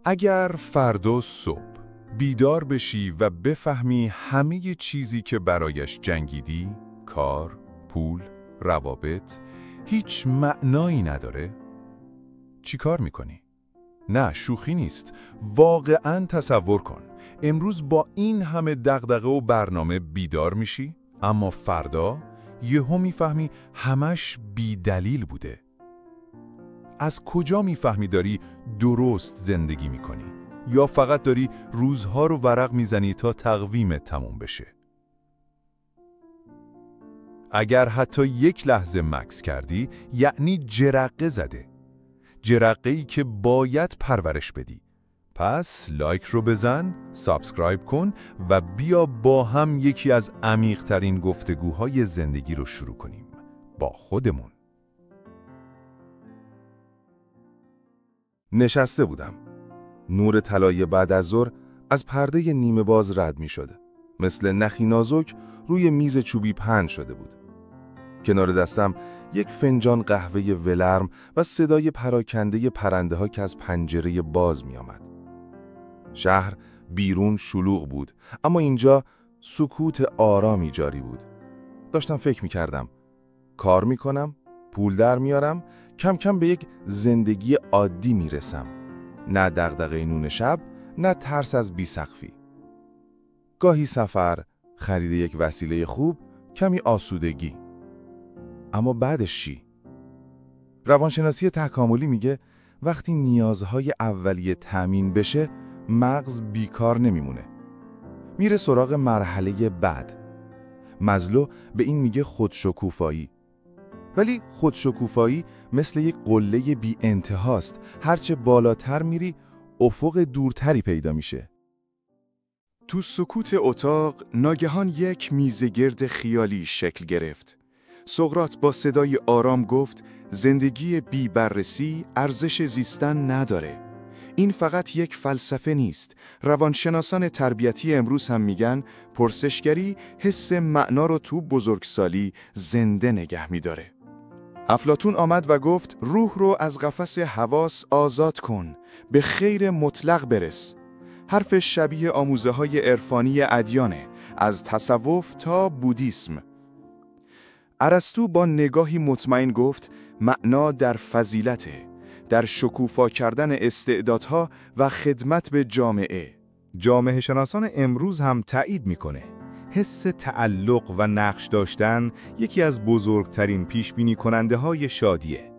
اگر فردا صبح بیدار بشی و بفهمی همه چیزی که برایش جنگیدی، کار، پول، روابط، هیچ معنایی نداره، چی کار میکنی؟ نه، شوخی نیست. واقعاً تصور کن. امروز با این همه دغدغه و برنامه بیدار میشی، اما فردا یهو میفهمی همش بی دلیل بوده. از کجا میفهمی داری درست زندگی میکنی؟ یا فقط داری روزها رو ورق میزنی تا تقویمت تموم بشه؟ اگر حتی یک لحظه مکث کردی، یعنی جرقه زده. جرقه‌ای که باید پرورش بدی. پس لایک رو بزن، سابسکرایب کن و بیا با هم یکی از عمیق‌ترین گفتگوهای زندگی رو شروع کنیم. با خودمون. نشسته بودم. نور طلایی بعد از ظهر از پرده نیمه باز رد می شد. مثل نخی نازک روی میز چوبی پهن شده بود. کنار دستم یک فنجان قهوه ولرم و صدای پراکنده پرنده ها که از پنجره باز می آمد. شهر بیرون شلوغ بود، اما اینجا سکوت آرامی جاری بود. داشتم فکر می کردم. کار می کنم، پول در میارم، کم کم به یک زندگی عادی می رسم. نه دغدغه نون شب، نه ترس از بی‌سقفی. گاهی سفر، خرید یک وسیله خوب، کمی آسودگی. اما بعدش چی؟ روانشناسی تکاملی میگه وقتی نیازهای اولیه تامین بشه، مغز بیکار نمیمونه. میره سراغ مرحله بعد. مازلو به این میگه خودشکوفایی. ولی خودشکوفایی مثل یک قله بی انتهاست. هرچه بالاتر میری، افق دورتری پیدا میشه. تو سکوت اتاق ناگهان یک میزگرد خیالی شکل گرفت. سقراط با صدای آرام گفت زندگی بی بررسی ارزش زیستن نداره. این فقط یک فلسفه نیست. روانشناسان تربیتی امروز هم میگن پرسشگری حس معنا رو تو بزرگسالی زنده نگه میداره. افلاطون آمد و گفت روح رو از قفس حواس آزاد کن، به خیر مطلق برس. حرف شبیه آموزه‌های عرفانی ادیانه، از تصوف تا بودیسم. ارسطو با نگاهی مطمئن گفت معنا در فضیلته، در شکوفا کردن استعدادها و خدمت به جامعه. جامعه شناسان امروز هم تایید میکنه. حس تعلق و نقش داشتن یکی از بزرگترین پیشبینی کننده های شادیه.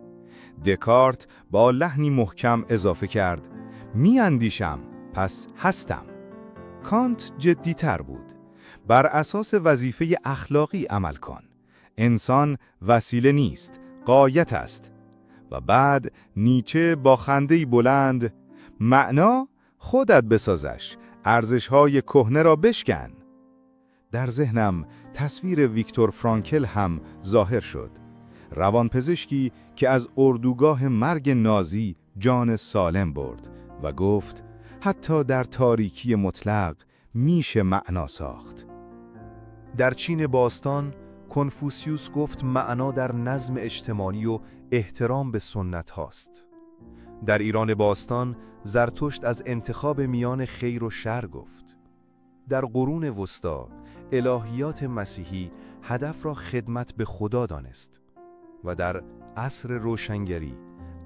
دکارت با لحنی محکم اضافه کرد میاندیشم پس هستم. کانت جدی‌تر بود. بر اساس وظیفه اخلاقی عمل کن. انسان وسیله نیست، غایت است. و بعد نیچه با خنده‌ای بلند معنا خودت بسازش، ارزش‌های کهنه را بشکن. در ذهنم تصویر ویکتور فرانکل هم ظاهر شد. روانپزشکی که از اردوگاه مرگ نازی جان سالم برد و گفت حتی در تاریکی مطلق میشه معنا ساخت. در چین باستان کنفوسیوس گفت معنا در نظم اجتماعی و احترام به سنت هاست. در ایران باستان زرتشت از انتخاب میان خیر و شر گفت. در قرون وسطا الهیات مسیحی هدف را خدمت به خدا دانست و در عصر روشنگری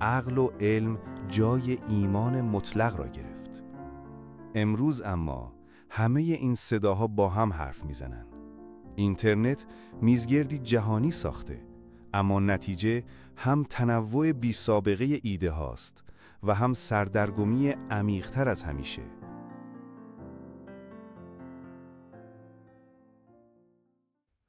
عقل و علم جای ایمان مطلق را گرفت. امروز اما همه این صداها با هم حرف میزنن. اینترنت میزگردی جهانی ساخته، اما نتیجه هم تنوع بی سابقه ایده هاست و هم سردرگمی عمیق‌تر از همیشه.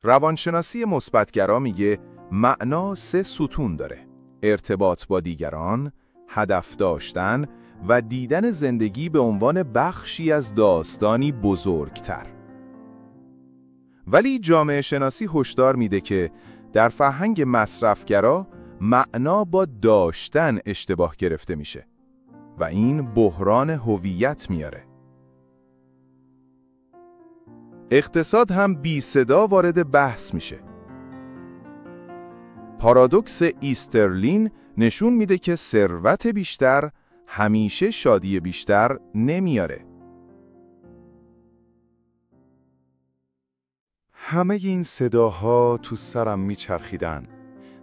روانشناسی مثبت‌گرا میگه معنا 3 ستون داره: ارتباط با دیگران، هدف داشتن و دیدن زندگی به عنوان بخشی از داستانی بزرگتر. ولی جامعه شناسی هشدار میده که در فرهنگ مصرفگرا معنا با داشتن اشتباه گرفته میشه و این بحران هویت میاره. اقتصاد هم بی صدا وارد بحث میشه. پارادوکس ایسترلین نشون میده که ثروت بیشتر همیشه شادی بیشتر نمیاره. همه این صداها تو سرم میچرخیدن.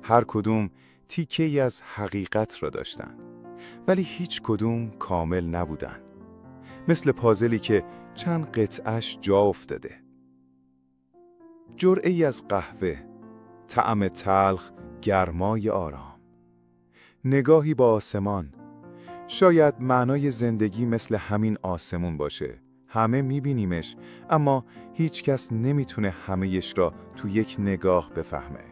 هر کدوم تیکه‌ای از حقیقت را داشتن. ولی هیچ کدوم کامل نبودن. مثل پازلی که چند قطعش جا افتاده. جرعه‌ای از قهوه، طعم تلخ، گرمای آرام. نگاهی با آسمان. شاید معنای زندگی مثل همین آسمون باشه. همه میبینیمش، اما هیچ کس نمیتونه همه‌یش را تو یک نگاه بفهمه.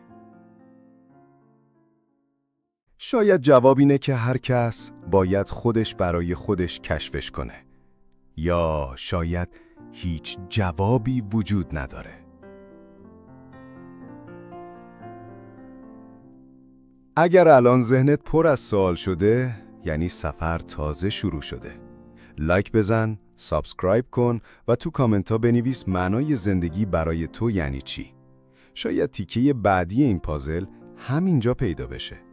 شاید جواب اینه که هر کس باید خودش برای خودش کشفش کنه. یا شاید هیچ جوابی وجود نداره. اگر الان ذهنت پر از سوال شده، یعنی سفر تازه شروع شده. لایک بزن، سابسکرایب کن و تو کامنت ها بنویس معنای زندگی برای تو یعنی چی. شاید تیکه بعدی این پازل همینجا پیدا بشه.